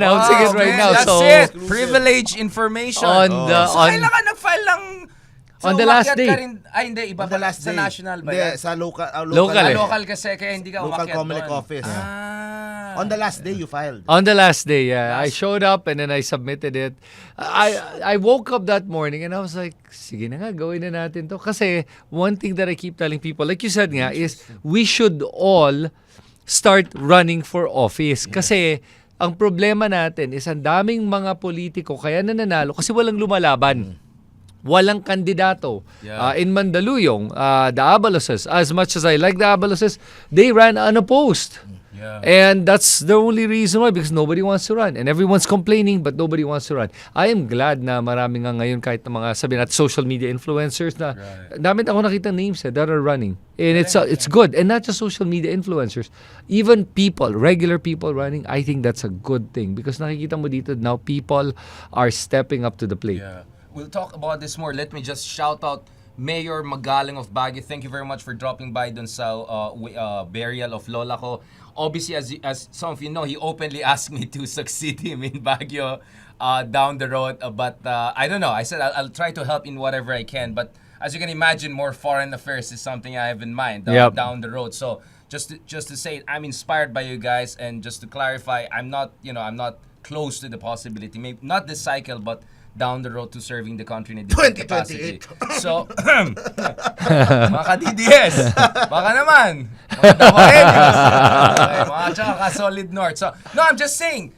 announcing it right now. That's So it. Privilege information. So kailangan nag-file lang. On the last day. Hindi. Iba On the last sa day. national ba Hindi, yan? sa local. Local eh. Local kasi, kaya hindi ka Local umakyat Comelec doon. office. On the last day, you filed. on the last day, I showed up and then I submitted it. I woke up that morning and I was like, sige na nga, gawin na natin to. Kasi one thing that I keep telling people, like you said nga, is we should all start running for office. Kasi ang problema natin is ang daming mga politiko kaya nananalo kasi walang lumalaban. Walang kandidato. In Mandaluyong, the Abaloses, as much as I like the Abaloses, they ran unopposed. And that's the only reason why, because nobody wants to run. And everyone's complaining, but nobody wants to run. I am glad na marami nga ngayon kahit na mga sabi natin social media influencers na dami ako nakita names that are running. And it's good. And not just social media influencers. Even people, regular people running, I think that's a good thing. Because nakikita mo dito now, people are stepping up to the plate. We'll talk about this more. Let me just shout out Mayor Magaling of Baguio. Thank you very much for dropping by dun sa burial of Lola ko. Obviously, as some of you know, he openly asked me to succeed him in Baguio down the road. But I don't know. I said I'll try to help in whatever I can. But as you can imagine, more foreign affairs is something I have in mind down the road. So just to say, I'm inspired by you guys. And just to clarify, I'm not close to the possibility. Maybe not this cycle, but down the road to serving the country in a different capacity. So, mga ka-DDS, baka naman, mga Dawaelos, mga tsaka ka-Solid North. So, no, I'm just saying,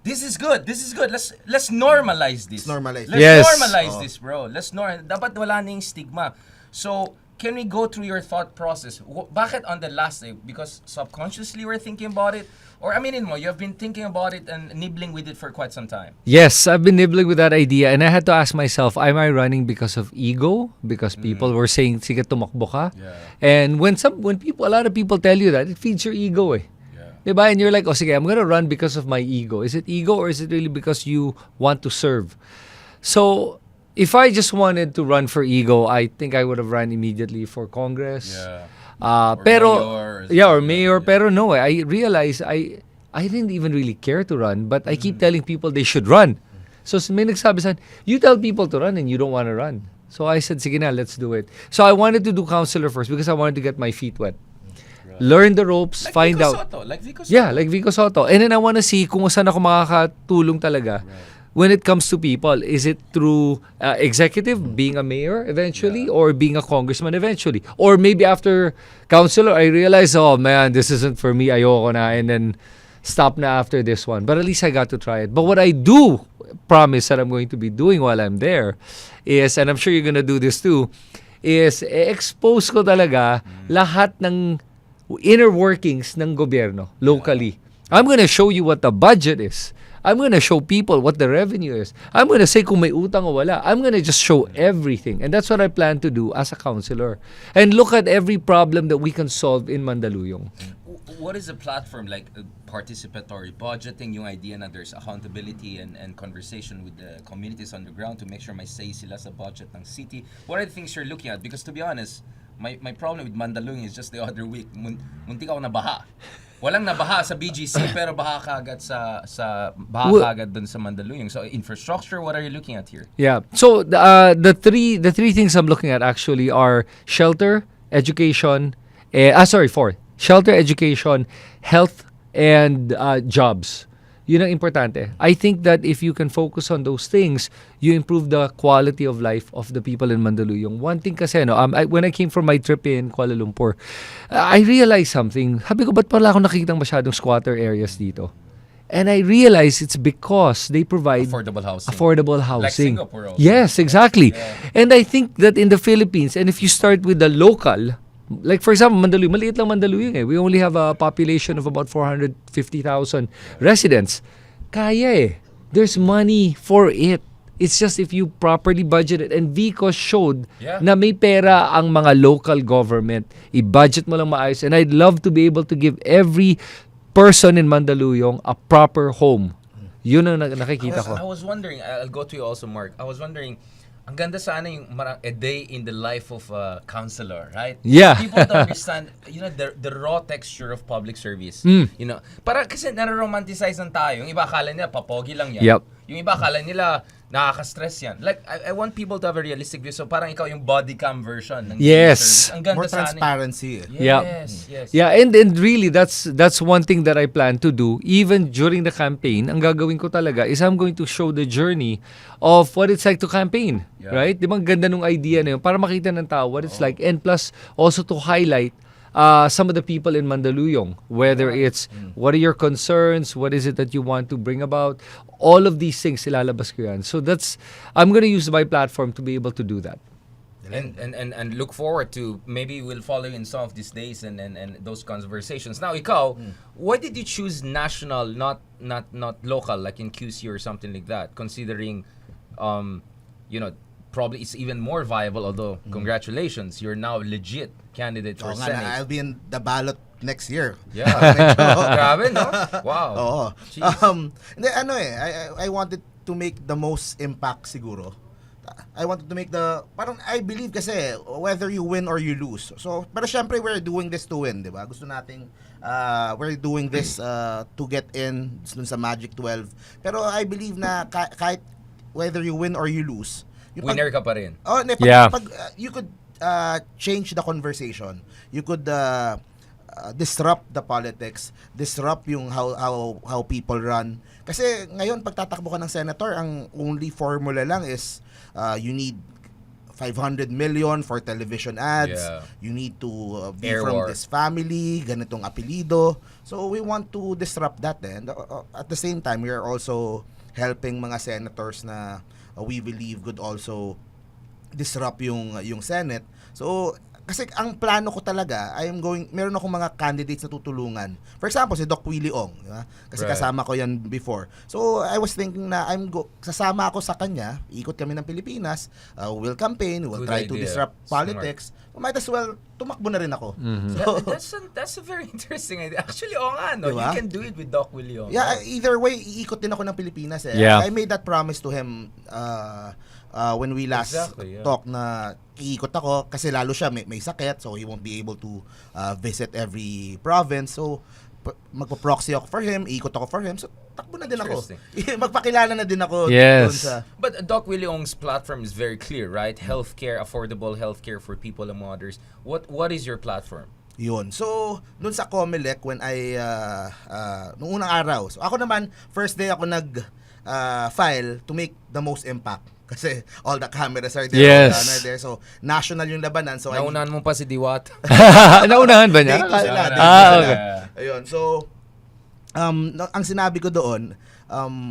this is good. Let's normalize this. Normalize. Yes. Normalize this, bro. Dapat wala na yung stigma. So, can we go through your thought process? Bakit on the last day? Because subconsciously we're thinking about it? Or aminin mo, you have been thinking about it and nibbling with it for quite some time. Yes, I've been nibbling with that idea and I had to ask myself, am I running because of ego? Because people were saying, sige, tumakbo ka? And when a lot of people tell you that, it feeds your ego eh. Diba? And you're like, oh sige, I'm gonna run because of my ego. Is it ego or is it really because you want to serve? So, if I just wanted to run for ego, I think I would have run immediately for Congress. Or mayor. Pero no, I realized I didn't even really care to run, but I keep telling people they should run. So may nagsabi sa akin, you tell people to run and you don't want to run. So I said, sige na, let's do it. So I wanted to do councilor first because I wanted to get my feet wet. Learn the ropes, like find Vico out. Soto, like Vico Soto. Yeah, like Vico Soto. And then I want to see kung saan ako makakatulong talaga. When it comes to people, is it through executive, being a mayor eventually, or being a congressman eventually? Or maybe after councilor, I realize, oh man, this isn't for me, ayoko na, and then stop na after this one. But at least I got to try it. But what I do promise that I'm going to be doing while I'm there is, and I'm sure you're gonna do this too, is expose ko talaga lahat ng inner workings ng gobyerno locally. I'm gonna show you what the budget is. I'm going to show people what the revenue is. I'm going to say kung may utang o wala. I'm going to just show everything. And that's what I plan to do as a councilor. And look at every problem that we can solve in Mandaluyong. What is the platform like? Participatory budgeting, yung idea na there's accountability and conversation with the communities on the ground to make sure may say sila sa budget ng city. What are the things you're looking at? Because to be honest, my problem with Mandaluyong is just the other week. Muntik ako nabaha. Walang nabaha sa BGC pero baha kagad kagad dun sa Mandaluyong. So infrastructure, what are you looking at here? Yeah. So the three things I'm looking at actually are shelter, education, four. Shelter, education, health, and jobs. Yun ang importante. I think that if you can focus on those things, you improve the quality of life of the people in Mandaluyong. One thing kasi, when I came from my trip in Kuala Lumpur, I realized something. Sabi ko, ba't pala ako nakikitang masyadong squatter areas dito? And I realized it's because they provide affordable housing. Like Singapore also. Yes, exactly. Yeah. And I think that in the Philippines, and if you start with the local, like for example, Mandaluyong, maliit lang Mandaluyong eh. We only have a population of about 450,000 residents. Kaya eh. There's money for it. It's just if you properly budget it. And Vico showed na may pera ang mga local government. I-budget mo lang maayos. And I'd love to be able to give every person in Mandaluyong a proper home. Yun ang nakikita ko. I was wondering, I'll go to you also, Mark. I was wondering, Ang ganda sana yung a day in the life of a counselor, right? Yeah. People don't understand, the raw texture of public service. Para kasi nare-romanticize tayo. Yung iba akala nila papogi lang yan. Yep. Yung iba akala nila nakaka-stress yan. Like, I want people to have a realistic view. So parang ikaw yung body cam version ng Yes. service. Ang ganda More sana. transparency. Yes, yes. Yeah, and really that's one thing that I plan to do even during the campaign. Ang gagawin ko talaga is I'm going to show the journey of what it's like to campaign, right? 'Di ba ang ganda nung idea na yun para makita ng tao what it's like, and plus also to highlight some of the people in Mandaluyong, whether it's what are your concerns, what is it that you want to bring about, all of these things ilalabas ko yan. So I'm going to use my platform to be able to do that. And look forward to, maybe we'll follow you in some of these days and those conversations. Now, ikaw, why did you choose national, not local, like in QC or something like that, considering, probably it's even more viable, although congratulations, you're now legit candidate for Senate. I'll be in the ballot next year. Yeah. Grabe, no? Wow. Oo. Jeez. Hindi, I wanted to make the most impact siguro. I wanted to make parang I believe kasi whether you win or you lose. So, pero syempre we're doing this to win, 'di ba? Gusto nating we're doing this to get in dun sa Magic 12. Pero I believe na kahit whether you win or you lose, Winner ka pa rin. Oh, Yeah. you could change the conversation. You could disrupt the politics, disrupt yung how people run. Kasi ngayon pag tatakbo ka ng senator, ang only formula lang is you need 500 million for television ads. Yeah. You need to be Air from war. this family, ganitong apelido. So we want to disrupt that and at the same time we are also helping mga senators na we believe could also disrupt yung Senate. So kasi ang plano ko talaga, meron akong mga candidates na tutulungan. For example, si Doc Willie Ong, di ba? Kasi Right. kasama ko yan before. So I was thinking na sasama ako sa kanya, ikot kami ng Pilipinas, we'll campaign, we'll Good try to idea. disrupt Smart. politics. Might as well tumakbo na rin ako. That's a very interesting idea. Actually, oo nga, no? Diba? You can do it with Doc William. Yeah, either way, iikot din ako ng Pilipinas eh. Yeah. I made that promise to him when we last Exactly, yeah. talk na iikot ako kasi lalo siya may sakit, so he won't be able to visit every province. So magpo-proxy ako for him, iikot ako for him. So takbo na din ako. Magpakilala na din ako Yes. doon sa But Doc William's platform is very clear, right? Healthcare, affordable healthcare for people among others. What is your platform? yun. So, doon sa Comelec when nung unang araw. So, ako naman, first day ako file to make the most impact. Kasi all the cameras are there. Yes. All the are there. So, national yung labanan. So, Naunahan mo pa si Diwat. Naunahan ba niya? Date sila. Okay. Ayun. So, ang sinabi ko doon,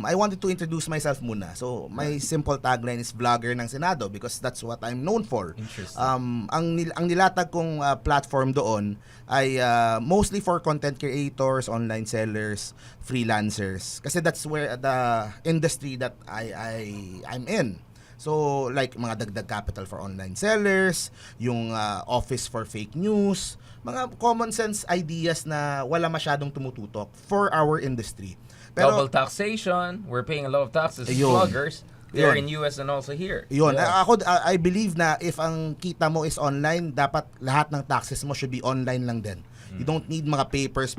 I wanted to introduce myself muna. So, my simple tagline is vlogger ng Senado because that's what I'm known for. Interesting. Ang nilatag kong platform doon ay mostly for content creators, online sellers, freelancers. Kasi that's where the industry that I'm in. So, like mga dagdag capital for online sellers, yung office for fake news, mga common sense ideas na wala masyadong tumututok for our industry. Double taxation. We're paying a lot of taxes as Ayun. vloggers. They're Yun. in US and also here. Yun, Yeah. I believe na if ang kita mo is online, dapat lahat ng taxes mo should be online lang din. You don't need mga papers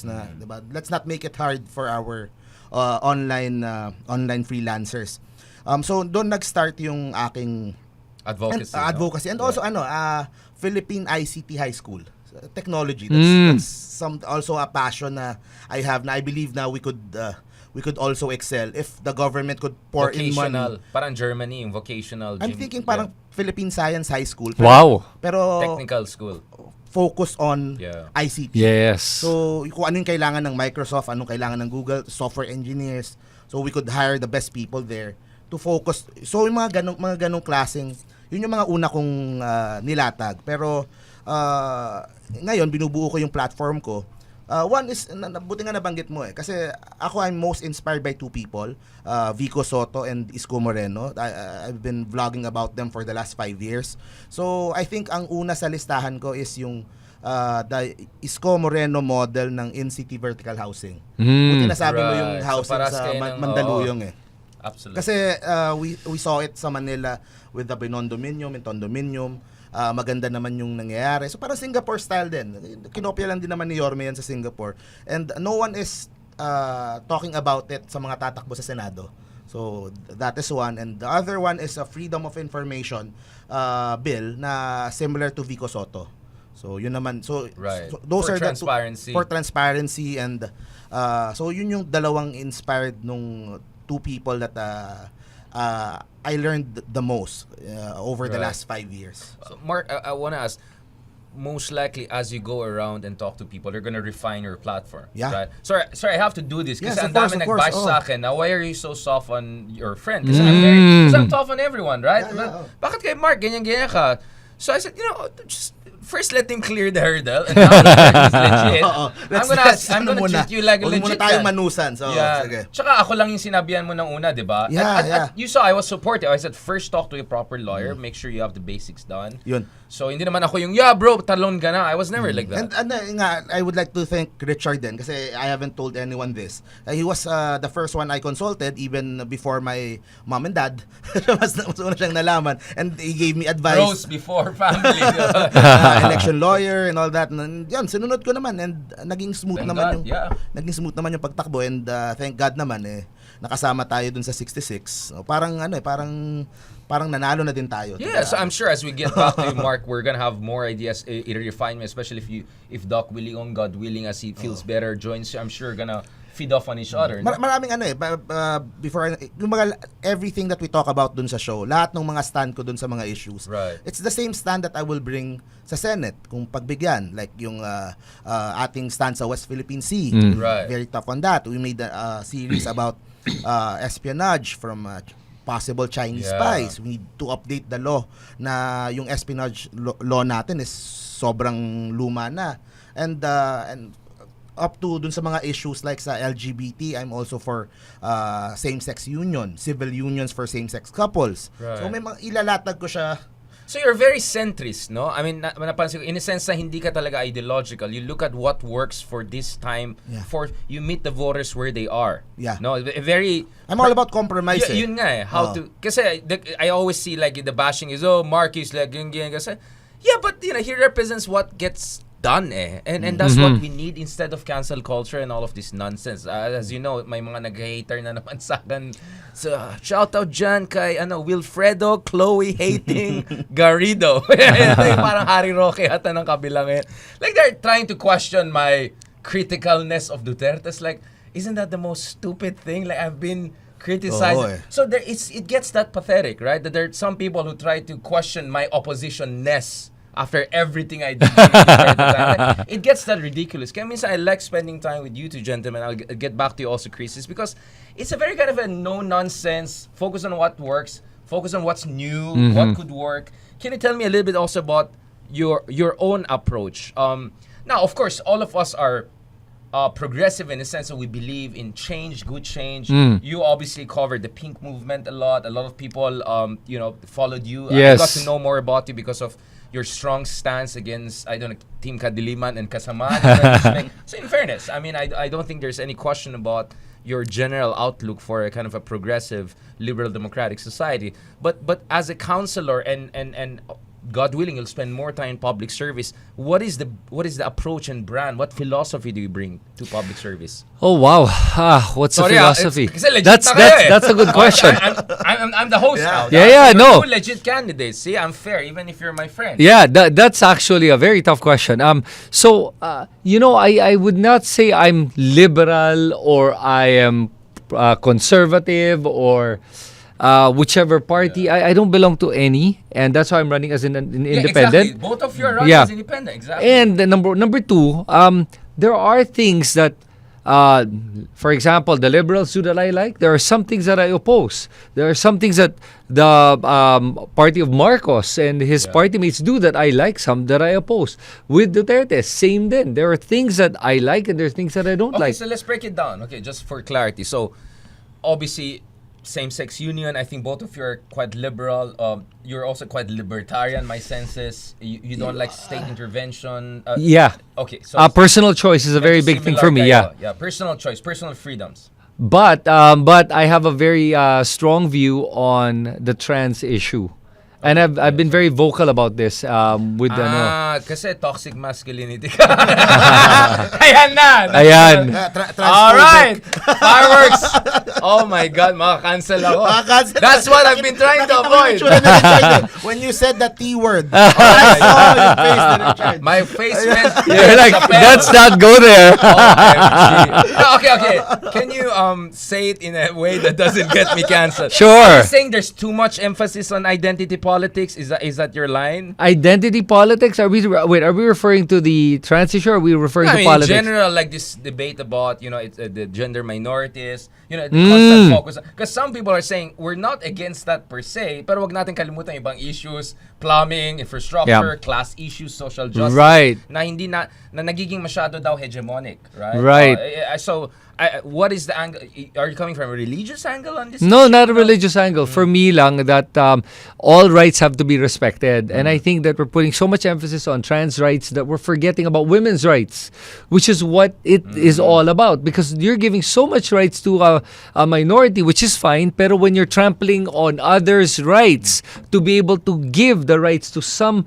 na, diba? Let's not make it hard for our online freelancers. So doon nag-start yung aking Advocacy. and also Philippine ICT High School. Technology. That's also a passion na I have, na I believe na we could also excel if the government could pour in Vocational. money. Parang Germany, yung vocational. I'm thinking parang Philippine Science High School. Wow. Pero technical school. focus on Yeah. ICT. Yes. So, kung ano yung kailangan ng Microsoft, anong kailangan ng Google, software engineers. So, we could hire the best people there to focus. So, yung mga ganong klaseng, yun yung mga una kong nilatag. Pero, ngayon, binubuo ko yung platform ko. One is, buti nga nabanggit mo kasi ako, I'm most inspired by two people, Vico Soto and Isko Moreno. I've been vlogging about them for the last 5 years. So, I think ang una sa listahan ko is yung the Isko Moreno model ng in-city vertical housing. Buti nasabi mo yung Right. So, housing paras sa kayo ng- Mandaluyong absolutely. Kasi we saw it sa Manila with the Binondominium and Condominium. Maganda naman yung nangyayari. So parang Singapore style din. Kinopya lang din naman ni Yorme yan sa Singapore. And no one is talking about it sa mga tatakbo sa Senado. So that is one. And the other one is a freedom of information bill na similar to Vico Soto. So yun naman. So, Right. so those For are transparency. for transparency and so yun yung dalawang inspired nung two people that I learned the most over the Right. last 5 years. Mark, I want to ask, most likely as you go around and talk to people, you're gonna refine your platform. Yeah. Right? Sorry, I have to do this kasi Yes, ang of course, dami of course. nag-bash Oh. sa akin. Now, why are you so soft on your friend? Kasi I'm tough on everyone, right? Yeah, yeah. Bakit kay Mark, ganyan-ganyan ka? So I said, just first let him clear the hurdle and now that he's legit, I'm gonna treat you like a Huwag legit muna tayong guy. manusan. So, Yeah. sige. Tsaka ako lang yung sinabihan mo ng una, di ba? Yeah, At you saw I was supportive. I said, first talk to a proper lawyer. Make sure you have the basics done. Yun. So, hindi naman ako yung, yeah, bro, talon ka na. I was never like that. And nga, I would like to thank Richard din kasi I haven't told anyone this. He was the first one I consulted even before my mom and dad. mas una siyang nalaman. And he gave me advice. Bros before family. Election lawyer and all that. And yan, sinunod ko naman and naging smooth Thank naman God, yeah. naging smooth naman yung pagtakbo and thank God naman nakasama tayo dun sa 66. So, parang parang nanalo na din tayo. Yeah, so I'm sure as we get back to you, Mark, we're gonna have more ideas, refinement, especially if Doc Willie on God willing, as he feels better, joins you. I'm sure gonna feed off on each other. No? Maraming before yung mga everything that we talk about dun sa show, lahat ng mga stand ko dun sa mga issues. Right. It's the same stand that I will bring sa Senate kung pagbigyan, like yung ating stand sa West Philippine Sea. Right. Very tough on that. We made a series about espionage from possible Chinese Yeah. spies. We need to update the law na yung espionage law natin is sobrang luma na. And up to dun sa mga issues like sa LGBT, I'm also for same-sex union, civil unions for same-sex couples. Right. So may mga ilalatag ko siya. So you're very centrist, no? I mean, napansin ko, in a sense na hindi ka talaga ideological. You look at what works for this time. Yeah. For you meet the voters where they are. Yeah. No, very. I'm all about compromise. Yun nga eh. How to? Kasi I always see like the bashing is, oh, Mark is like ganyan kasi. Yeah, but he represents what gets done eh. And that's what we need instead of cancel culture and all of this nonsense. As you know, may mga nag-hater na naman sa akin. So, shout out dyan kay Wilfredo, Chloe hating Garrido. Ito yung parang Harry Roque ata ng kabilang eh. Like they're trying to question my criticalness of Duterte. It's like, isn't that the most stupid thing? Like I've been criticized. Oo, eh. So it gets that pathetic, right? That there are some people who try to question my opposition-ness after everything I did. It gets that ridiculous. Kaya minsan I like spending time with you two gentlemen. I'll get back to you also, Chris, is because it's a very kind of a no-nonsense, focus on what works, focus on what's new, what could work. Can you tell me a little bit also about your own approach? Now, of course, all of us are progressive in the sense that we believe in change, good change. You obviously covered the pink movement a lot. A lot of people, followed you. Yes. I got to know more about you because of your strong stance against, Team Kadiliman and Kasamaan. So in fairness, I mean, I don't think there's any question about your general outlook for a kind of a progressive, liberal, democratic society. But as a counselor and God willing, you'll spend more time in public service. What is the approach and brand? What philosophy do you bring to public service? Oh wow! What's the philosophy? Kasi legit That's na kayo eh. that's a good question. I'm the host now. Yeah, You're no. two legit candidates. See, I'm fair, even if you're my friend. Yeah, that's actually a very tough question. I would not say I'm liberal or I am conservative or whichever party. I don't belong to any, and that's why I'm running as an independent. Exactly. Both of you are running Yeah. as independent. Exactly. And the number two, there are things that, for example, the liberals do that I like. There are some things that I oppose. There are some things that the party of Marcos and his party mates do that I like, some that I oppose. With Duterte, same then. There are things that I like and there are things that I don't Okay, like. so let's break it down. Okay, just for clarity. So, obviously, same-sex union. I think both of you are quite liberal. You're also quite libertarian. My sense is you don't like state intervention. Yeah. Okay. So Personal choice is a very medyo big thing similar for me. kayo. Yeah. Yeah. Personal choice, personal freedoms. But I have a very strong view on the trans issue. And I've been very vocal about this with Kasi toxic masculinity ka. Ayan na. Ayan. Alright. Fireworks. Oh my God, maka-cancel ako. That's what I've been trying to avoid. When you said the T word, I saw your face na Richard. My face went. You're like, let's not go there. No, okay. Can you say it in a way that doesn't get me canceled? Sure. Are you saying there's too much emphasis on identity politics? Is that your line? Identity politics? Are we referring to the trans issue, or are we referring to politics? In general, like this debate about, it's the gender minorities, the constant focus. Because some people are saying we're not against that per se, pero wag natin kalimutan ibang issues, plumbing, infrastructure, class issues, social justice. Right. Na hindi na nagiging masyado daw hegemonic, right? Right. What is the angle? Are you coming from a religious angle on this? No, issue? not a religious angle. For me lang, that all rights have to be respected. And I think that we're putting so much emphasis on trans rights that we're forgetting about women's rights, which is what it is all about. Because you're giving so much rights to a minority, which is fine, pero when you're trampling on others' rights to be able to give the rights to some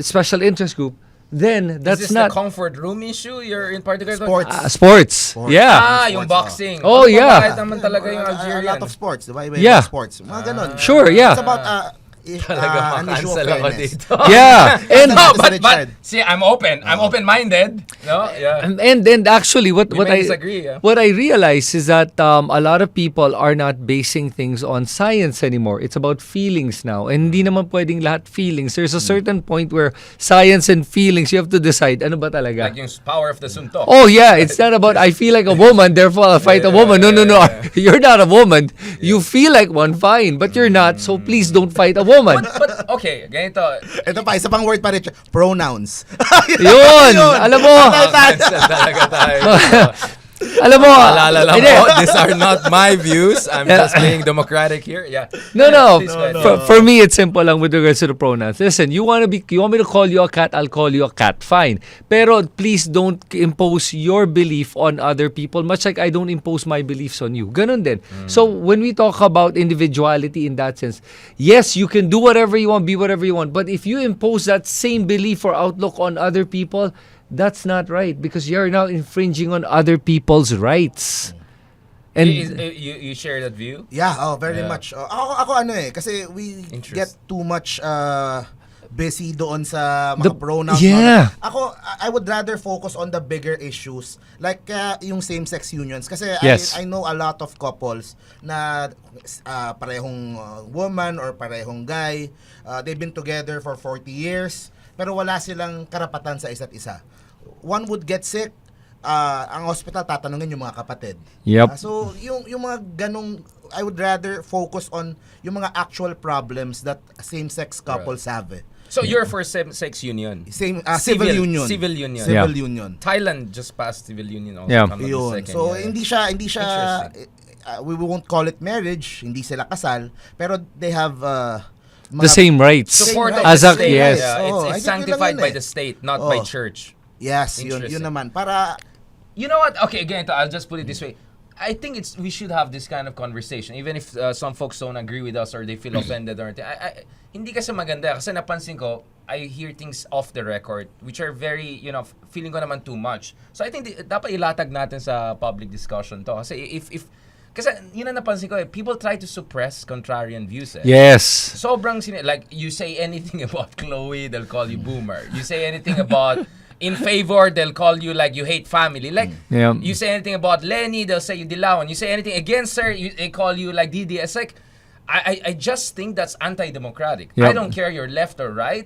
special interest group, then that's is this not the comfort room issue you're in particular? Sports. sports. Yeah. Yung boxing. Oh, yeah. Kahit naman talaga yung A Algerian. lot of sports, diba? Yeah. Sports. Mga ganon. Sure, yeah. It's about Talaga an issue of makancel ako fairness. dito. Yeah. And No, Richard. but see, I'm open. I'm open-minded. No, yeah. and actually what We may I disagree, yeah. what I realize is that a lot of people are not basing things on science anymore. It's about feelings now. And hindi naman pwedeng lahat feelings. There's a certain point where science and feelings, you have to decide ano ba talaga. Like yung power of the suntok. Oh yeah, it's not about I feel like a woman, therefore I'll fight a woman. No. You're not a woman. You feel like one, fine, but you're not. So please don't fight a woman. But okay, ganito. Ito pa, isa pang word pa Richard. Pronouns. Yun! Alam mo! Cancel talaga tayo. Alam mo! Alala lang Hindi. po, these are not my views. I'm just being democratic here. Yeah. No. Please go ahead. For me, it's simple lang with regards to the pronouns. Listen, you want me to call you a cat, I'll call you a cat. Fine. Pero please don't impose your belief on other people, much like I don't impose my beliefs on you. Ganun din. So when we talk about individuality in that sense, yes, you can do whatever you want, be whatever you want. But if you impose that same belief or outlook on other people, that's not right, because you're now infringing on other people's rights. And You share that view? Yeah, very Yeah. much. Ako kasi we Interest. get too much busy doon sa mga pronouns. yeah. Ako, I would rather focus on the bigger issues. Like yung same-sex unions. Kasi Yes. I know a lot of couples na parehong woman or parehong guy. They've been together for 40 years. Pero wala silang karapatan sa isa't isa. One would get sick, ang hospital tatanungin yung mga kapatid. Yep. So yung mga ganong, I would rather focus on yung mga actual problems that same-sex couples have. So you're for same-sex union? Civil union. Civil union. Civil Yeah. union. Thailand just passed civil union also. Yeah. Come on the Yun. second, So yeah. hindi siya we won't call it marriage, hindi sila kasal, pero they have the same rights. Support of As the a, state. yes. Yeah, Oh, I it's think yun lang sanctified yun by eh. the state, not by Oh. church. Yes, yun Interesting. naman. Para You know what? Okay, again, I'll just put it this way. I think we should have this kind of conversation, even if some folks don't agree with us or they feel offended or anything. Hindi kasi maganda. Kasi napansin ko, I hear things off the record, which are very, feeling ko naman too much. So I think dapat ilatag natin sa public discussion to. Kasi kasi yun ang napansin ko, people try to suppress contrarian views. Yes. Sobrang like you say anything about Chloe, they'll call you boomer. You say anything about in favor, they'll call you like you hate family. Like Yeah. you say anything about Lenny, they'll say you dilawan. You say anything against her, they call you like Didi. It's like I just think that's anti-democratic. Yep. I don't care you're left or right,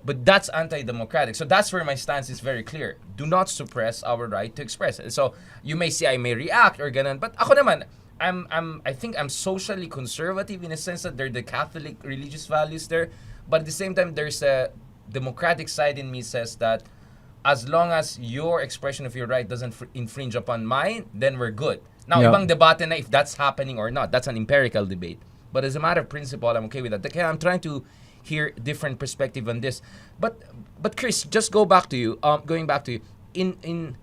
but that's anti-democratic. So that's where my stance is very clear. Do not suppress our right to express it. So you may say I may react or ganun, but ako naman, I think I'm socially conservative in a sense that there are the Catholic religious values there, but at the same time there's a democratic side in me says that as long as your expression of your right doesn't infringe upon mine, then we're good. Now, Yeah. ibang debate na if that's happening or not. That's an empirical debate. But as a matter of principle, I'm okay with that. Kaya I'm trying to hear different perspective on this. But Chris, just going back to you, in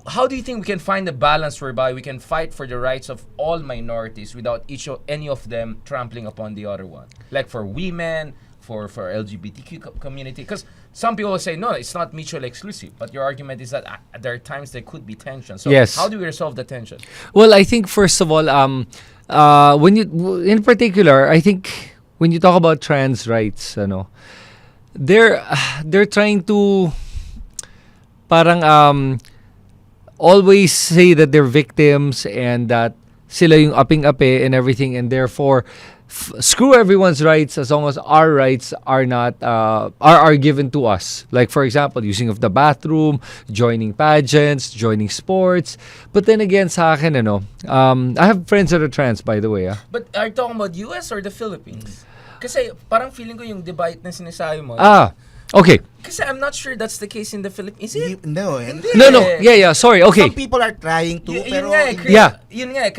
how do you think we can find a balance whereby we can fight for the rights of all minorities without any of them trampling upon the other one? Like for women, for LGBTQ community, because some people will say no, it's not mutually exclusive. But your argument is that there are times there could be tension. So Yes. how do we resolve the tension? Well, I think first of all, when you, in particular, I think when you talk about trans rights, they're trying to parang always say that they're victims and that sila yung aping-ape and everything, and therefore screw everyone's rights as long as our rights are not are given to us. Like for example, using of the bathroom, joining pageants, joining sports. But then again, sa akin, I have friends that are trans, by the way. But are you talking about US or the Philippines? Kasi parang feeling ko yung debate na sinasabi mo. Okay. Kasi I'm not sure that's the case in the Philippines. Is it? No. Hindi. No. Yeah. Sorry. Okay. Some people are trying to, pero Yun nga,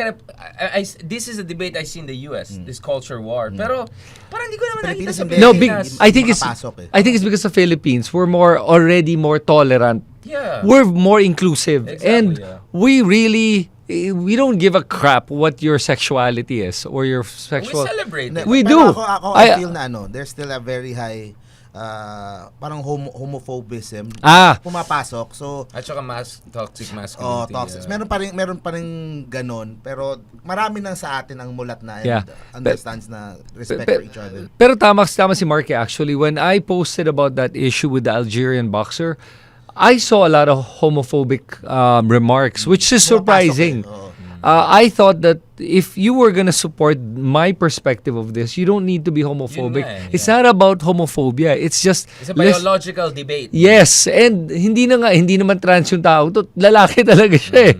this is a debate I see in the US, this culture war. Pero parang hindi ko naman nakita sa Pilipinas No, Pilipinas. I think it's makapasok eh. I think it's because the Philippines we're already more tolerant. Yeah. We're more inclusive, Exactly, and yeah. we don't give a crap what your sexuality is or your We sexual. celebrate it. We Pero do. I feel na there's still a very high parang homophobism pumapasok. So At saka toxic masculinity. toxic. Yeah. Meron pa rin ganon, pero marami nang sa atin ang mulat na and Yeah. understands na respect for each other. Pero tama si Mark actually. When I posted about that issue with the Algerian boxer, I saw a lot of homophobic remarks, which is surprising. Pumapasok eh. Oo. I thought that if you were gonna support my perspective of this, you don't need to be homophobic. Yun nga eh, It's not about homophobia. It's just It's a biological debate. Yes, and hindi naman trans yung tao to, lalaki talaga siya eh.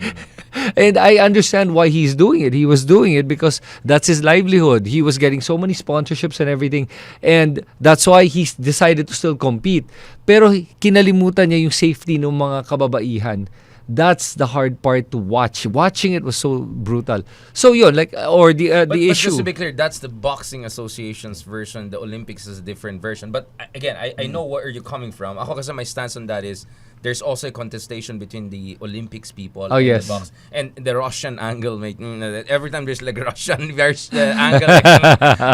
And I understand why he's doing it. He was doing it because that's his livelihood. He was getting so many sponsorships and everything, and that's why he decided to still compete. Pero kinalimutan niya yung safety ng mga kababaihan. That's the hard part to watch. Watching it was so brutal. So yun, But the issue. just to be clear, that's the Boxing Association's version. The Olympics is a different version. But again, I know where you're coming from. Ako kasi my stance on that is there's also a contestation between the Olympics people and yes. the box and the Russian angle. Every time there's like Russian versus angle.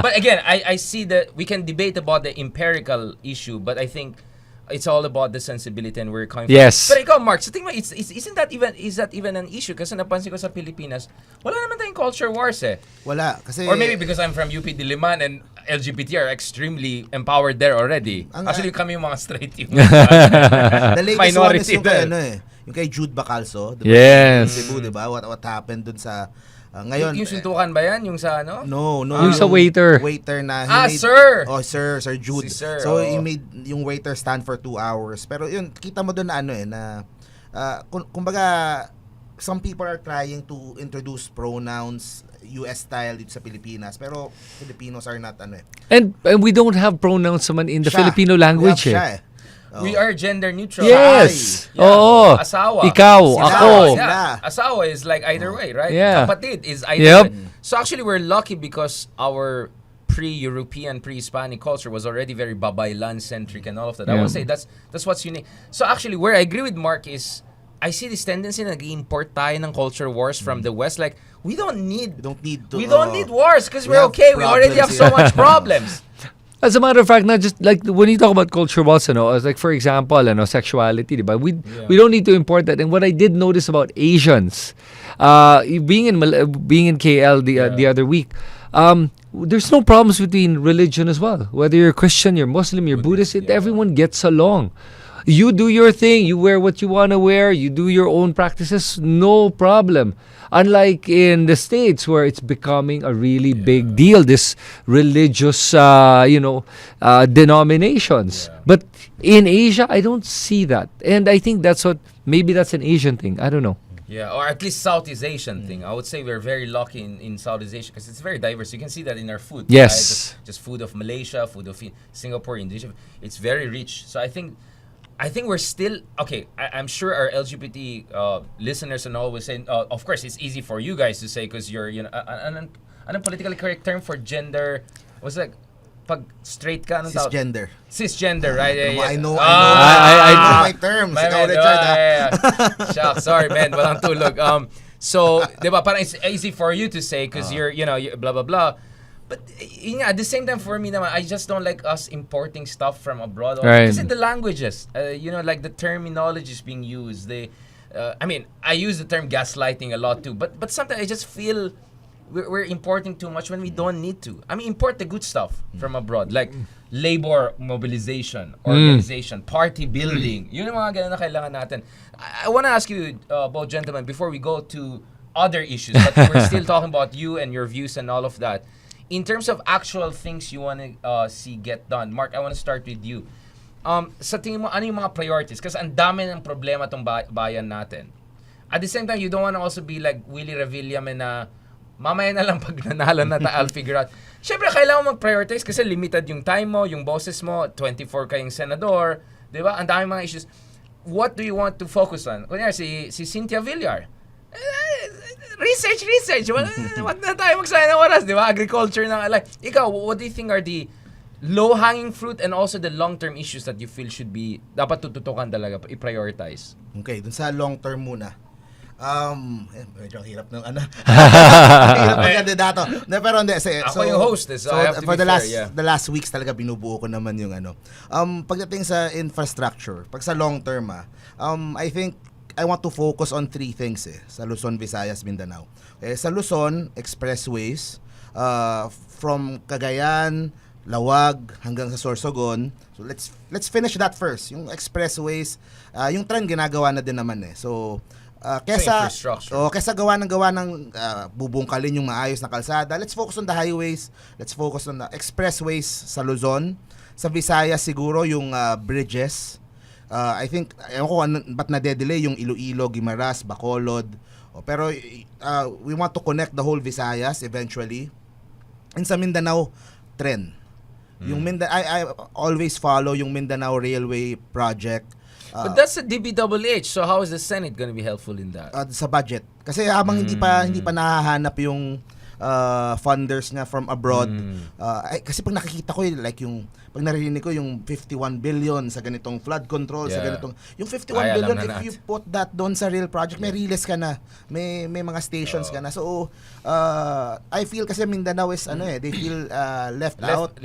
But again, I see that we can debate about the empirical issue, but I think it's all about the sensibility and where you're coming Yes. from. Pero ikaw, Mark, sa tingin mo, is that even an issue? Kasi napansin ko sa Pilipinas, wala naman tayong culture wars eh. Wala kasi Or maybe because I'm from UP Diliman and LGBT are extremely empowered there already. Actually, kami yung mga straight yung the latest minority one is there. yung kay Jude Bacalso, diba? Yes. Cebu, diba? What happened dun sa ngayon. Yung suntukan ba yan? Yung sa ano? No. Yung sa waiter. Waiter na sir! Oh, Sir Jude. Si Sir, So, oh. he made yung waiter stand for 2 hours. Pero yun, kita mo doon na kumbaga, some people are trying to introduce pronouns US style dito sa Pilipinas. Pero Filipinos are not And we don't have pronouns naman in the Siya. Filipino language We eh. have siya We are gender neutral. Yes. Yeah. Oo. Asawa. Ikaw, Sila. ako. Yeah. Asawa is like either way, right? Yeah. Kapatid is either Yep. way. So actually, we're lucky because our pre-European, pre-Hispanic culture was already very babaylan-centric and all of that. I Yeah. would say that's what's unique. So actually, where I agree with Mark is I see this tendency na nag-import tayo ng culture wars from the West. Like, we don't need wars because we're have okay. We already have problems, so yeah. much problems. As a matter of fact, not just like when you talk about culture wars, as like for example, sexuality, diba? We don't need to import that. And what I did notice about Asians, being in KL the other week, there's no problems between religion as well. Whether you're Christian, you're Muslim, you're Buddhist, everyone gets along. You do your thing, you wear what you want to wear, you do your own practices, no problem. Unlike in the States where it's becoming a really big deal, this religious, denominations. Yeah. But in Asia, I don't see that. And I think maybe that's an Asian thing. I don't know. Yeah, or at least Southeast Asian thing. I would say we're very lucky in Southeast Asia because it's very diverse. You can see that in our food. Yes. Right? Just food of Malaysia, food of Singapore, Indonesia. It's very rich. So I think we're still okay. I'm sure our LGBT listeners and all will say, of course, it's easy for you guys to say because you're an politically correct term for gender. What's that? pag straight ka, anong tawag? Cisgender. Cisgender, right? I know my terms. My Ikaw, man, Richard, Shucks, sorry, man. Walang tulog. So, di ba, parang it's easy for you to say because you're blah, blah, blah. But yun nga, at the same time, for me naman, I just don't like us importing stuff from abroad. Right. Kasi the languages, like the terminology is being used. I mean, I use the term gaslighting a lot too, but sometimes I just feel we're importing too much when we don't need to. I mean, import the good stuff from abroad, like labor mobilization, organization, party building. Yun ang mga ganun na kailangan natin. I want to ask you, both gentlemen, before we go to other issues, but we're still talking about you and your views and all of that. In terms of actual things you want to see get done, Mark, I want to start with you. Sa tingin mo, ano yung mga priorities? Kasi ang dami ng problema tong bayan natin. At the same time, you don't want to also be like Willie Revillame na mamaya na lang pag nanalo na I'll figure out. Siyempre, kailangan mo mag-prioritize kasi limited yung time mo, yung bosses mo, 24 kayong senador, di ba? Ang dami mga issues. What do you want to focus on? Kunyari, si Cynthia Villar. Research. Wag na tayo magsayang ng oras, di ba? Agriculture na. Like, ikaw, what do you think are the low-hanging fruit and also the long-term issues that you feel should be, dapat tututukan talaga, i-prioritize? Okay, dun sa long term muna. Medyo hirap ng hirap ng kandidato. Pero hindi, ako yung host, so I have to for be the last weeks talaga binubuo ko naman yung pagdating sa infrastructure, pag sa long term I think I want to focus on 3 things sa Luzon, Visayas, Mindanao. Sa Luzon, expressways from Cagayan, Lawag hanggang sa Sorsogon. So let's finish that first. Yung expressways, yung trend ginagawa na din naman So kesa gawa ng bubungkalin yung maayos na kalsada, let's focus on the highways, let's focus on the expressways sa Luzon. Sa Visayas siguro yung bridges. I think, ewan ko ba't na-delay yung Iloilo, Guimaras, Bacolod. Pero we want to connect the whole Visayas eventually. And sa Mindanao, trend. Yung I always follow yung Mindanao Railway Project. But that's a DBHH, so how is the Senate going to be helpful in that? Sa budget. Kasi habang hindi pa nahahanap yung funders nga from abroad. Kasi pag nakikita ko pag narinig ko yung 51 billion sa ganitong flood control, sa ganitong yung 51 billion if you put that doon sa real project, may relays ka na, may mga stations ka na. So I feel kasi Mindanao is they feel left out.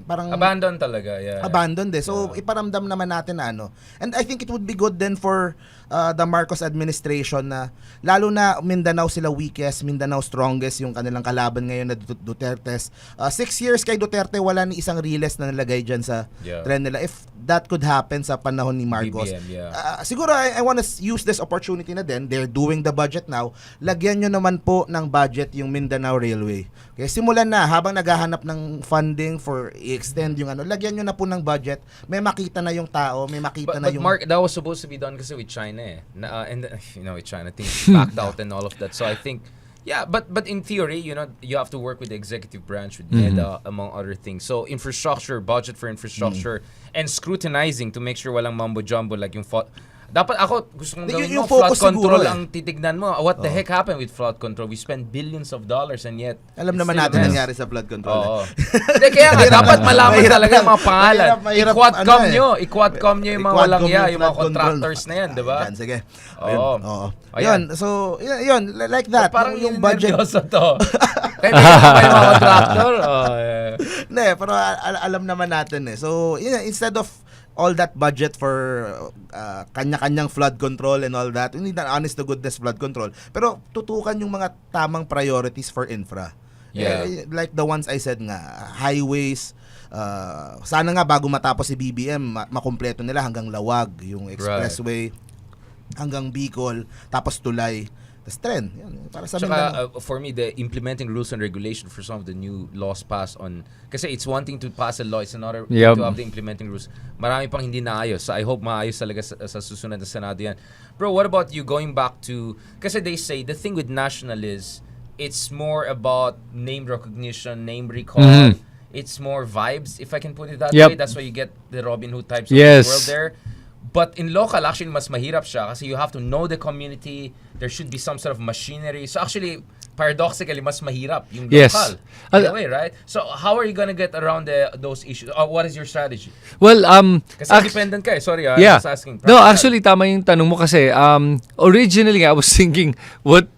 Parang abandoned talaga. Abandoned So iparamdam naman natin na And I think it would be good then for the Marcos administration na lalo na Mindanao sila weakest, Mindanao strongest yung kanilang kalaban ngayon na Duterte's. 6 years kay Duterte, wala ni isang riles na nalagay dyan sa trend nila. If that could happen sa panahon ni Marcos. BBM, siguro I want to use this opportunity na din. They're doing the budget now. Lagyan nyo naman po ng budget yung Mindanao Railway. Okay, simulan na habang naghahanap ng funding for i-extend yung lagyan nyo na po ng budget. May makita na yung tao, may makita na yung... But Mark, that was supposed to be done kasi with China and with China, things backed out and all of that. So I think, but in theory, you have to work with the executive branch, with NEDA, among other things. So infrastructure, budget for infrastructure, and scrutinizing to make sure walang mambo-jumbo like yung... Dapat ako, gusto kong gawin mo, flood control ang titignan mo. What the heck happened with flood control? We spend billions of dollars and yet... Alam naman natin nangyari sa flood control. Hindi, kaya nga, dapat malaman talaga yung mga pangalan. I-quadcom nyo yung mga walang yung mga contractors na yan, di ba? Sige. Yun, so, yun, like that. Parang yung budget. Nervyoso to. Kaya may mga contractor. Hindi, pero alam naman natin So, instead of all that budget for kanya-kanyang flood control and all that. We need an honest to goodness flood control. Pero tutukan yung mga tamang priorities for infra. Like the ones I said nga, highways, sana nga bago matapos si BBM, makumpleto nila hanggang Lawag, yung expressway, hanggang Bicol, tapos Tulay. That's trend. Yan, para sa for me, the implementing rules and regulation for some of the new laws passed on, kasi it's one thing to pass a law, it's another to have the implementing rules. Marami pang hindi naayos. So I hope maayos talaga sa susunod na Senado yan. Bro, what about you going back to, kasi they say the thing with national is it's more about name recognition, name recall. It's more vibes, if I can put it that way. That's why you get the Robin Hood types of the world there. But in local, actually, mas mahirap siya kasi you have to know the community. There should be some sort of machinery. So actually, paradoxically mas mahirap yung Yes. local. In a way, right? So how are you gonna get around those issues? What is your strategy? Well, Kasi independent ka eh. Sorry, I'm yeah. just asking. No, actually, tama yung tanong mo kasi originally I was thinking what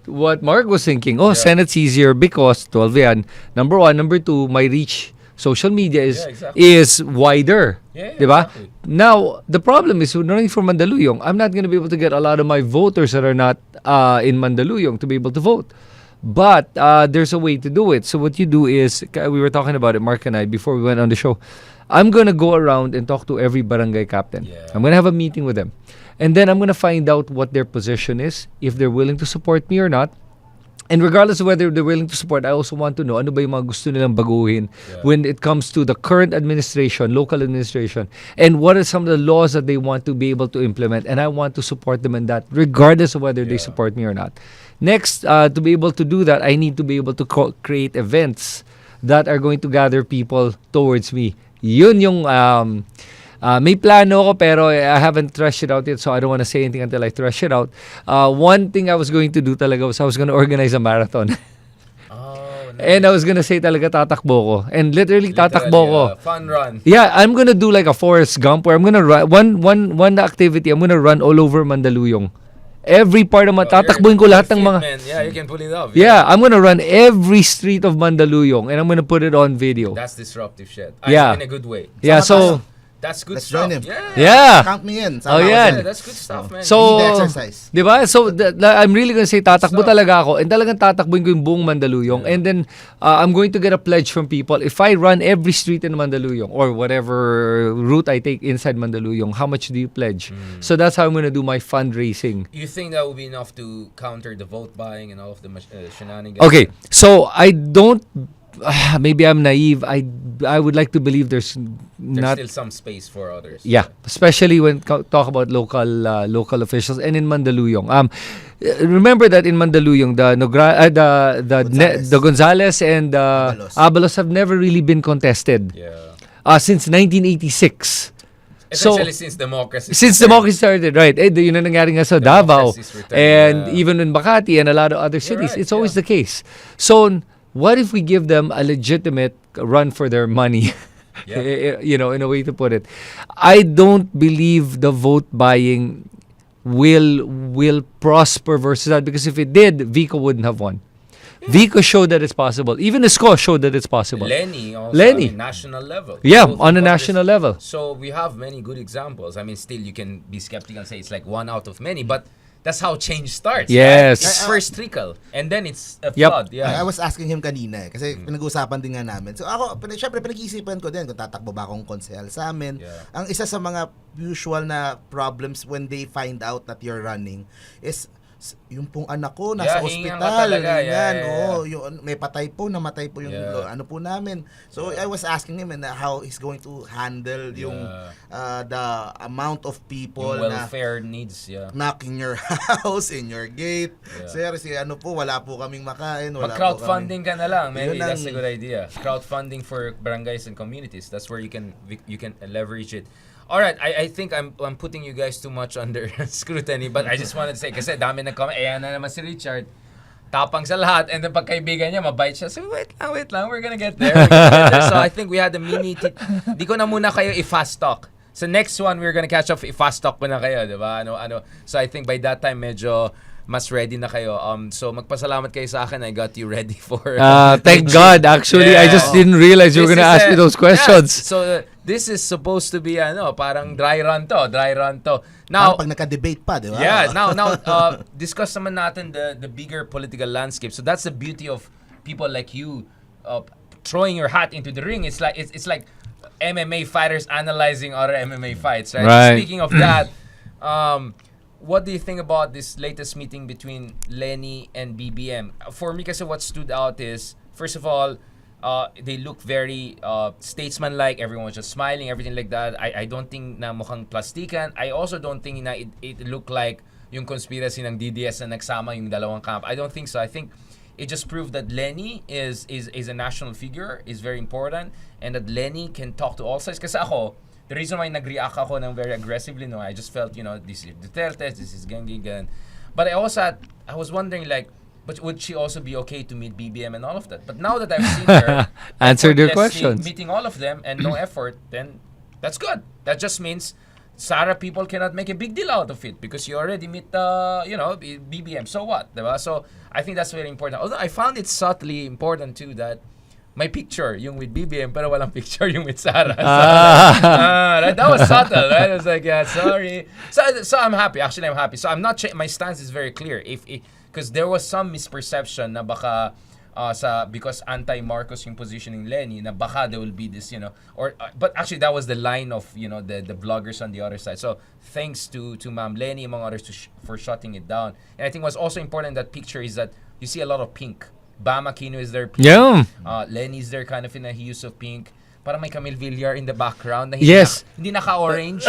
Mark was thinking. Oh, Senate's easier because 12 yan. Number one. Number two, my reach, social media is wider. Yeah, diba? exactly. Now, the problem is running for Mandaluyong, I'm not going to be able to get a lot of my voters that are not in Mandaluyong to be able to vote. But there's a way to do it. So what you do is, we were talking about it, Mark and I, before we went on the show. I'm going to go around and talk to every barangay captain. Yeah. I'm going to have a meeting with them. And then I'm going to find out what their position is, if they're willing to support me or not. And regardless of whether they're willing to support, I also want to know ano ba yung mga gusto nilang baguhin when it comes to the current administration, local administration, and what are some of the laws that they want to be able to implement. And I want to support them in that, regardless of whether they support me or not. Next, to be able to do that, I need to be able to create events that are going to gather people towards me. Yun yung may plano ko pero I haven't threshed it out yet, so I don't want to say anything until I thresh it out. One thing I was going to do talaga was I was going to organize a marathon. And I was gonna say talaga tatakbo ko. And literally tatakbo ko. Fun run. Yeah, I'm gonna do like a Forrest Gump where I'm gonna run one activity. I'm gonna run all over Mandaluyong. Every part of tatakbuhin ko lahat ng mga. Man. Yeah, you can pull it off. Yeah, I'm gonna run every street of Mandaluyong and I'm gonna put it on video. That's disruptive shit. Yeah. In a good way. Yeah, so That's good Let's stuff. join him. Yeah. Count me in. Oh, Sama ako yan. dyan. That's good stuff, man. So, Need the exercise. di ba? So, I'm really gonna say, tatakbo talaga ako. And talagang tatakbuhin ko yung buong Mandaluyong. And then, I'm going to get a pledge from people. If I run every street in Mandaluyong or whatever route I take inside Mandaluyong, how much do you pledge? So, that's how I'm gonna do my fundraising. You think that would be enough to counter the vote buying and all of the shenanigans? Okay, so I don't... maybe I'm naive. I would like to believe there's not... still some space for others. Yeah, especially when talk about local officials and in Mandaluyong. Remember that in Mandaluyong, the Gonzales and Abalos have never really been contested. Yeah. Since 1986. Essentially, since democracy. Since democracy started, right? Yun ang nangyari nga sa Davao and even in Makati and a lot of other cities. right, It's always the case. So, what if we give them a legitimate run for their money? You know, in a way to put it. I don't believe the vote buying will prosper versus that, because if it did, Vico wouldn't have won. Vico showed that it's possible. Even Isko showed that it's possible. Lenny also, Lenny. I mean, national level. Yeah, Both on a parties. national level. So we have many good examples. I mean, still you can be skeptical and say it's like one out of many, but that's how change starts. Yes. Right? It's first trickle, and then it's a Yep. flood. Yeah. I was asking him kanina kasi pinag-uusapan din nga namin. So ako, syempre pinag-iisipan ko din kung tatakbo ba akong konsehal sa amin. Yeah. Ang isa sa mga usual na problems when they find out that you're running is yung pong anak ko nasa hingan ospital. ka talaga. Yan, Yeah. yung may namatay po yung ano po namin. So I was asking him how he's going to handle yung the amount of people Yung na welfare needs, knocking your house, in your gate. Sir, ano po, wala po kaming makain. Wala Mag-crowdfunding ka na lang. Maybe Yun that's a ang- good idea. Crowdfunding for barangays and communities. That's where you can leverage it. All right, I think I'm putting you guys too much under scrutiny, but I just wanted to say, kasi dami nag-comment, ayan na naman si Richard, tapang sa lahat, and then pagkaibigan niya, mabait siya. So wait lang, we're gonna get there. So I think we had a mini, di ko na muna kayo i-fast talk. So next one, we're gonna catch up, i-fast talk muna kayo, di ba? Ano. So I think by that time, medyo mas ready na kayo. So magpasalamat kayo sa akin. I got you ready for... Thank God. Actually, I just didn't realize you were gonna ask me those questions. Yeah, so this is supposed to be parang dry run to. Now, pag naka-debate pa, di ba? yeah, now discuss naman natin the bigger political landscape. So that's the beauty of people like you throwing your hat into the ring. It's like MMA fighters analyzing other MMA fights, right? Right. Speaking of that, what do you think about this latest meeting between Lenny and BBM? For me, kasi what stood out is, first of all, they look very statesman-like. Everyone was just smiling, everything like that. I don't think na mukhang plastikan. I also don't think na it looked like yung conspiracy ng DDS na nagsama yung dalawang camp. I don't think so. I think it just proved that Lenny is a national figure, is very important, and that Lenny can talk to all sides. Kasi ako, the reason why nag-react ako ng very aggressively, no, I just felt, this is Duterte, this is ganyan. But I was wondering, like, but would she also be okay to meet BBM and all of that? But now that I've seen her Answered your effortlessly questions. meeting all of them and no effort, then that's good. That just means Sarah people cannot make a big deal out of it because you already meet BBM. So what, diba? So I think that's very important. Although I found it subtly important too that my picture yung with BBM pero walang picture yung with Sarah. That was subtle, right? I was like, yeah, sorry. So I'm happy. Actually, I'm happy. So I'm not. My stance is very clear. If because there was some misperception na baka because anti-Marcos yung positioning Lenny na baka there will be this, but actually that was the line of, the vloggers on the other side. So thanks to Ma'am Lenny among others for shutting it down. And I think what's also important in that picture is that you see a lot of pink. Bam Aquino is there pink. Yeah. Lenny's there kind of in a hues of pink. Parang may Camille Villar in the background na Yes. hindi naka-orange.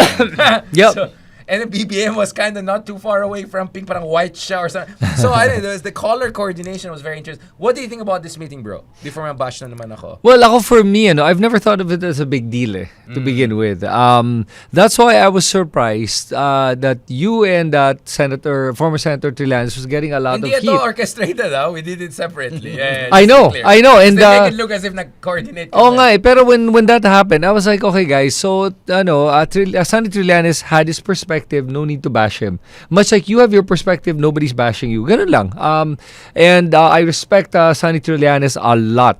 Yep. So, and the BBM was kind of not too far away from pink, parang white siya or something. So I think the color coordination was very interesting. What do you think about this meeting, bro? Before mabash na naman ako. Well, ako for me, I've never thought of it as a big deal to begin with. That's why I was surprised that you and that former Senator Trillanes was getting a lot Hindi of ito heat. orchestrated, we did it separately. Yeah, I know, clear. I know. And Just to make it look as if nag-coordinate. Oo nga pero when that happened, I was like, okay guys, so Sonny Trillanes had his perspective, no need to bash him. Much like you have your perspective, nobody's bashing you. Ganun lang. And I respect Sonny Trillanes a lot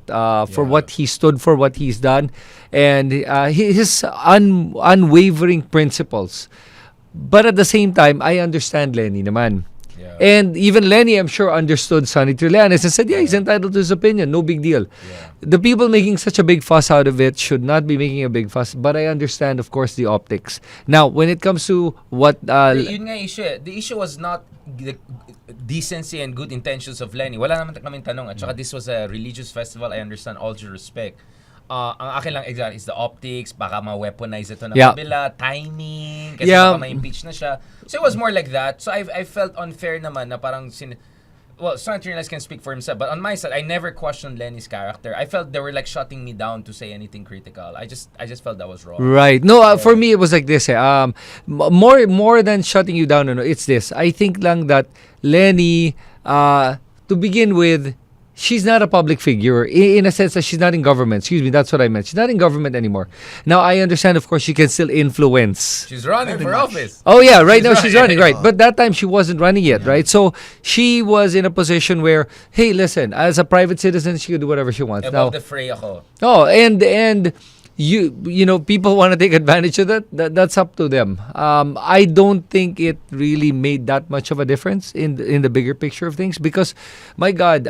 for what he stood for, what he's done, and his unwavering principles. But at the same time, I understand Lenny naman. Yeah. And even Lenny, I'm sure, understood Sonny Trillanes and said, yeah, he's entitled to his opinion. No big deal. Yeah. The people making such a big fuss out of it should not be making a big fuss. But I understand, of course, the optics. Now, when it comes to what... Yun nga issue eh. The issue was not the decency and good intentions of Lenny. Wala naman kaming tanong. At saka this was a religious festival. I understand, all due respect. Ang akin lang exactly is the optics, baka ma-weaponize ito na kabila, timing, kasi baka ma-impeach na siya. So it was more like that. So I felt unfair naman na parang Sonny Trillanes can speak for himself, but on my side, I never questioned Lenny's character. I felt they were like shutting me down to say anything critical. I just felt that was wrong. Right. No, for me, it was like this. More than shutting you down, it's this. I think lang that Lenny, to begin with, she's not a public figure in a sense that she's not in government. Excuse me, that's what I meant. She's not in government anymore. Now, I understand, of course, she can still influence. She's running for office. Oh, yeah, right now she's running, right. But that time, she wasn't running yet, right? So, she was in a position where, hey, listen, as a private citizen, she could do whatever she wants. Above the fray ako. Oh, and people want to take advantage of that. That's up to them. I don't think it really made that much of a difference in the bigger picture of things because, my God,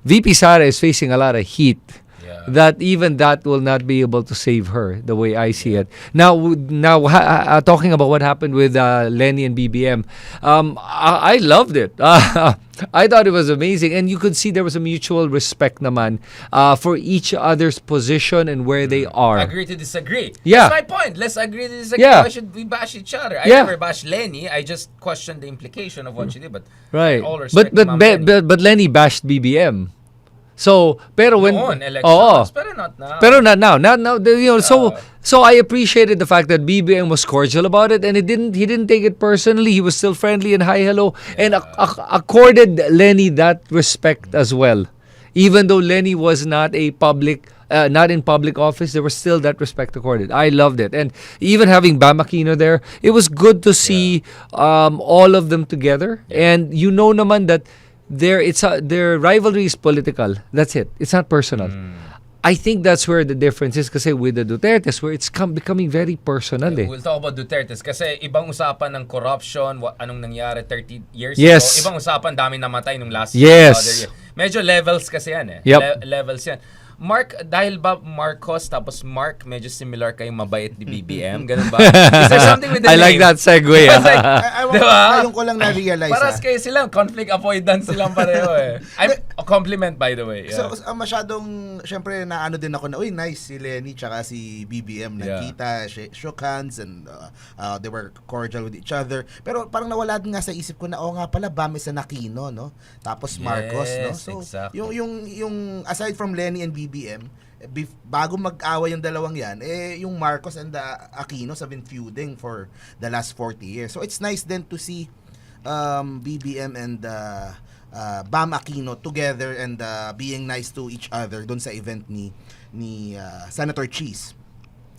VP Sara is facing a lot of heat. Yeah. That even that will not be able to save her the way I see it. Now, talking about what happened with Lenny and BBM, I loved it. I thought it was amazing, and you could see there was a mutual respect naman for each other's position and where they are. Agree to disagree. Yeah. That's my point. Let's agree to disagree. Yeah. Why should we bash each other? I Yeah. never bash Lenny. I just questioned the implication of what she did. But Right. all respect But to Ma'am Lenny. but Lenny bashed BBM. So, pero when Noon, elections, pero not now. Pero not now. Not now. So I appreciated the fact that BBM was cordial about it, and he didn't take it personally. He was still friendly and hi hello, and accorded Lenny that respect as well. Even though Lenny was not in public office, there was still that respect accorded. I loved it, and even having Bam Aquino there, it was good to see all of them together. And naman that their rivalry is political. That's it. It's not personal. I think that's where the difference is kasi with the Dutertes where it's becoming very personal We'll talk about Duterte's kasi ibang usapan ng corruption, anong nangyari 30 years Yes. ago. Ibang usapan, dami namatay nung last Yes. year. Medyo levels kasi yan eh. Yep. Levels yan. Mark, dahil ba Marcos tapos Mark, medyo similar kayong mabait ni BBM? Ganun ba? Is there something with the I name? like that segue. Diba? Ngayon ko lang na-realize. Paras kayo silang, conflict avoidance silang pareho eh. A compliment by the way. Yeah. So, masyadong, syempre, naano din ako na, uy, nice si Lenny tsaka si BBM. Nagkita, shook hands, and they were cordial with each other. Pero parang nawala din nga sa isip ko na, nga pala, Bam is an Aquino, no? Tapos Marcos, no? So, exactly. yung aside from Lenny and BBM, bago mag-away yung dalawang yan, yung Marcos and the Aquinos have been feuding for the last 40 years. So it's nice then to see BBM and Bam Aquino together and being nice to each other doon sa event ni Senator Cheese,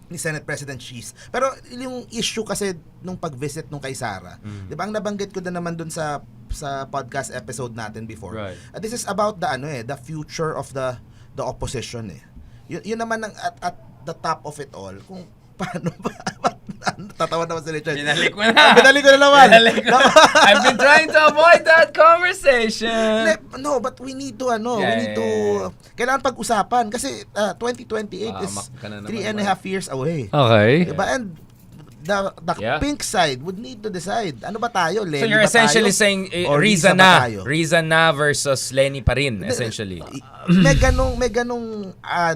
ni Senate President Cheese. Pero yung issue kasi nung pag-visit nung kay Sara, 'di ba, ang nabanggit ko na naman doon sa podcast episode natin before. Right. This is about the future of the opposition eh. Yun naman at the top of it all, kung paano ba tatawa naman si Richard. Binalik mo na. Binalik ko na naman. I've been trying to avoid that conversation. No, but we need to kailangan pag-usapan kasi 2028 is 3.5 years away. Okay. Diba? And the pink side would need to decide. Ano ba tayo? Lenny So you're ba essentially tayo? saying Or Riza ba tayo? na versus Lenny pa rin, essentially. May ganong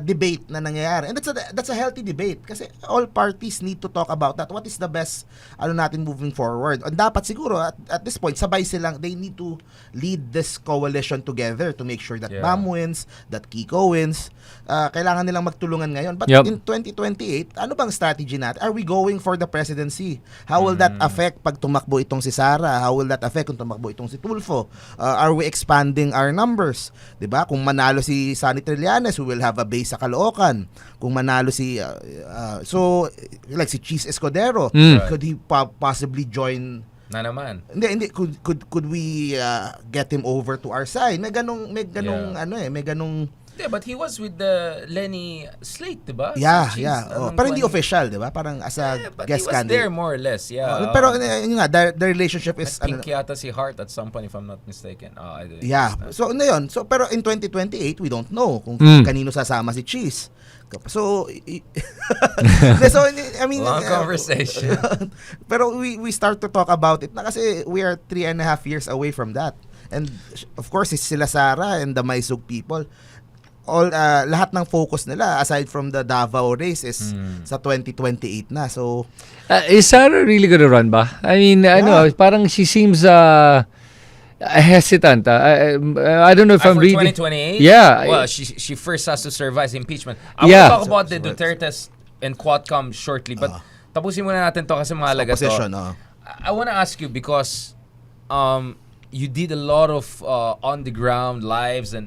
debate na nangyayari. And that's a healthy debate kasi all parties need to talk about that. What is the best natin moving forward? And dapat siguro at this point sabay silang, they need to lead this coalition together to make sure that Bam wins, that Kiko wins. Kailangan nilang magtulungan ngayon. But in 2028, ano bang strategy natin? Are we going for the presidency? How will that affect pag tumakbo itong si Sara? How will that affect kung tumakbo itong si Tulfo? Are we expanding our numbers? 'Di ba? Kung manalo si Sonny Trillanes, we will have a base sa Caloocan. Kung manalo si like si Cheese Escudero, could he possibly join? Na naman. Hindi could we get him over to our side? May ganong Yeah, but he was with the Lenny slate, diba? Yeah. So, Pero hindi official, diba? Parang as a but guest he was candidate. there more or less, yeah. Pero yun nga, the relationship is... I think yata si Hart at some point, if I'm not mistaken. Yeah. So, yun. So, pero in 2028, we don't know kung kanino sasama si Cheese. So, I mean... Long conversation. Pero we start to talk about it na kasi we are 3.5 years away from that. And of course, it's sila Sara and the Maisug people. Lahat ng focus nila aside from the Davao race is sa 2028 na. So is Sarah really gonna run ba? I mean, I know parang she seems hesitant. I don't know if I'm for reading 2028. Yeah. Well, she first has to survive impeachment. I will talk about the Dutertes and Quadcom shortly, but tapusin muna natin to kasi mahalaga to. I want to ask you because you did a lot of on the ground lives and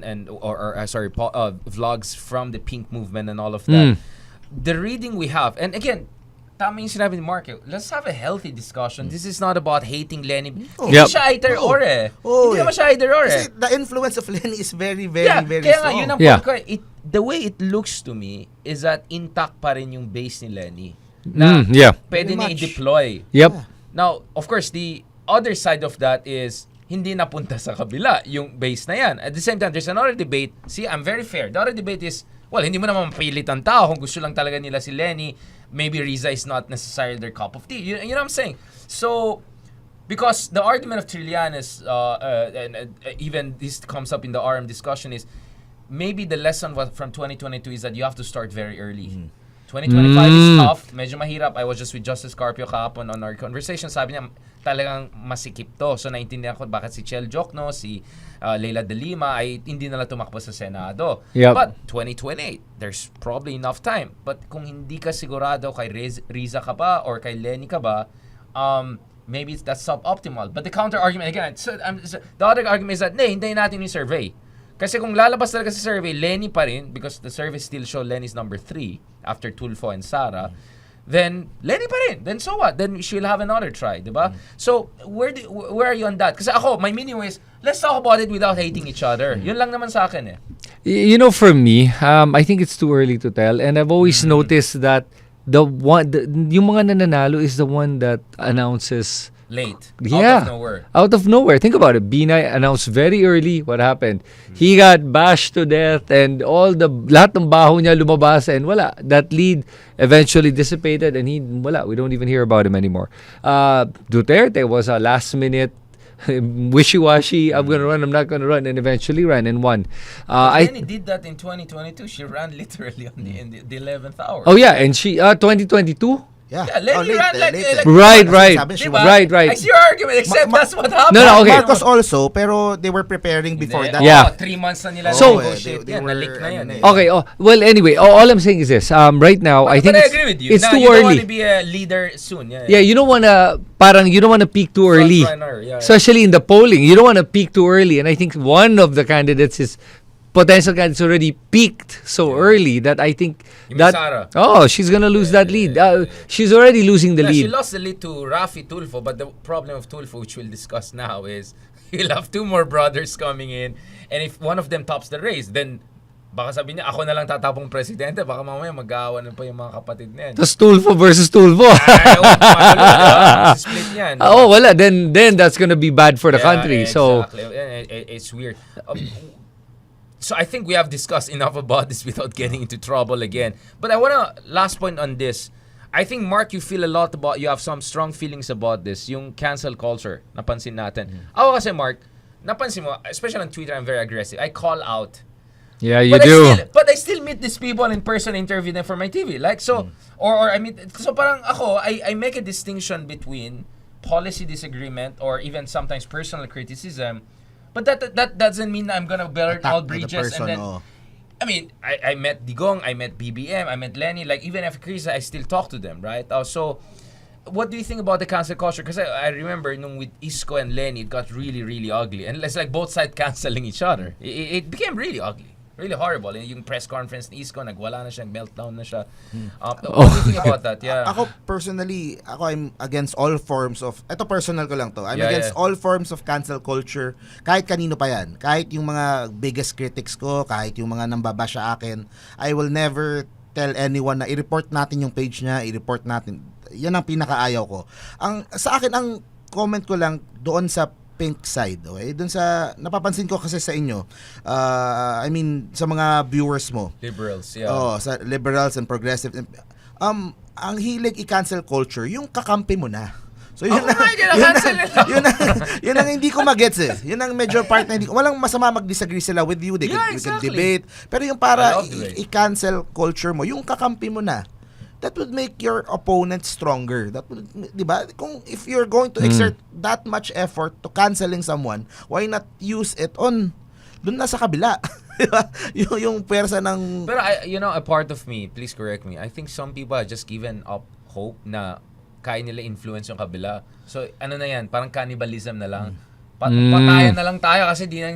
vlogs from the Pink movement and all of that. The reading we have, and again, tama yung sinabi ni Mark, let's have a healthy discussion. This is not about hating Lenny. Hindi siya either or eh. Hindi naman siya either or eh. Kasi the influence of Lenny is very, very, very kaya strong. Yun ang point ko. The way it looks to me is that intact pa rin yung base ni Lenny. Na pwede niya i-deploy. Now, of course, the other side of that is hindi napunta sa kabila yung base na yan. At the same time, there's another debate. See, I'm very fair. The other debate is, well, hindi mo naman mapilit ang tao kung gusto lang talaga nila si Lenny. Maybe Riza is not necessarily their cup of tea. You know what I'm saying? So, because the argument of Trillanes, and even this comes up in the RM discussion, is maybe the lesson from 2022 is that you have to start very early. 2025 is tough. Medyo mahirap. I was just with Justice Carpio kahapon on our conversation. Sabi niya, talagang masikip to. So, naintindihan ko bakit si Chel Jokno, si Leila De Lima ay hindi nila tumakbo sa Senado. But 2028, there's probably enough time. But kung hindi ka sigurado kay Riza ka ba or kay Lenny ka ba, maybe that's suboptimal. But the counter-argument, again, the other argument is that, hintayin natin yung survey. Kasi kung lalabas talaga sa survey, Lenny pa rin, because the survey still show Lenny's number 3 after Tulfo and Sara, then Lenny pa rin. Then so what? Then she'll have another try, di ba? So, where are you on that? Kasi ako, my meaning is, let's talk about it without hating each other. Yun lang naman sa akin eh. You know, for me, I think it's too early to tell. And I've always noticed that yung mga nananalo is the one that announces late. Yeah. Out of nowhere. Think about it. Binay announced very early. What happened? He got bashed to death and lahat ng baho niya lumabas and wala. That lead eventually dissipated and wala. We don't even hear about him anymore. Duterte was a last minute wishy-washy, I'm gonna run, I'm not gonna run, and eventually ran and won. Lenny did that in 2022. She ran literally in the 11th hour. Oh yeah, and she 2022. Yeah. Lenny ran like Right. Sabi, she diba? Right. I see your argument, except that's what happened. No, okay. Marcos also, pero they were preparing before that. Yeah. 3 months na nila So, negotiate they yan. were, Na-leak na yan. Okay. Well, anyway, all I'm saying is this. Right now, I think But I agree with you. it's Now, too you don't early. want to be a leader soon. Yeah, you don't wanna peak too early. Frontrunner, yeah. Especially in the polling. You don't wanna peak too early. And I think one of the candidates is potential candidates already peaked so early that I think You mean that Sarah? she's gonna lose that lead. She's already losing the She lead. lost the lead to Rafi Tulfo, but the problem of Tulfo, which we'll discuss now, is he'll have 2 more brothers coming in, and if one of them tops the race, then baka sabi niya, ako na lang tatapong presidente, baka mamaya mag-aawa na pa yung mga kapatid niya. Tapos Tulfo versus Tulfo. Split yan. Wala. Then that's gonna be bad for the country. So Exactly. It's weird. So I think we have discussed enough about this without getting into trouble again. But I wanna last point on this. I think Mark, you have some strong feelings about this, yung cancel culture. Napansin natin. Ako kasi Mark, napansin mo, especially on Twitter, I'm very aggressive. I call out. yeah, you But do. I still meet these people in person, interview them for my TV. Like so, or I mean, so parang ako, I make a distinction between policy disagreement or even sometimes personal criticism. But that doesn't mean I'm gonna burn Attack all the bridges person, and then. I mean, I met Digong, I met BBM, I met Lenny. Like even after Chris, I still talk to them, right? So, what do you think about the cancel culture? Because I remember nung with Isko and Lenny, it got really, really ugly, and it's like both sides canceling each other. It became really ugly. Really horrible. Yung press conference ni Isko, nagwala na siya, meltdown na siya. What do you think about that? Yeah. Ako personally, I'm against all forms of, ito personal ko lang to, I'm Yeah, against yeah. all forms of cancel culture, kahit kanino pa yan, kahit yung mga biggest critics ko, kahit yung mga nambabash sa akin, I will never tell anyone na i-report natin yung page niya, i-report natin. Yan ang pinakaayaw ko. Sa akin, ang comment ko lang doon sa pink side, okay? Doon sa, napapansin ko kasi sa inyo, I mean, sa mga viewers mo, Liberals, yeah. sa liberals and progressive, ang hilig i-cancel culture, yung kakampi mo na. So yun yun ang hindi ko magets eh. Yun ang major part na hindi ko, walang masama mag-disagree sila with you, we can debate, pero yung para i-cancel culture mo, yung kakampi mo na, that would make your opponent stronger. That would, 'di ba? Kung if you're going to exert that much effort to canceling someone, why not use it on doon na sa kabila? yung pwersa ng. Pero a part of me, please correct me, I think some people have just given up hope na kaya nila influence yung kabila. So ano na yan, parang cannibalism na lang. Patayan na lang tayo kasi di na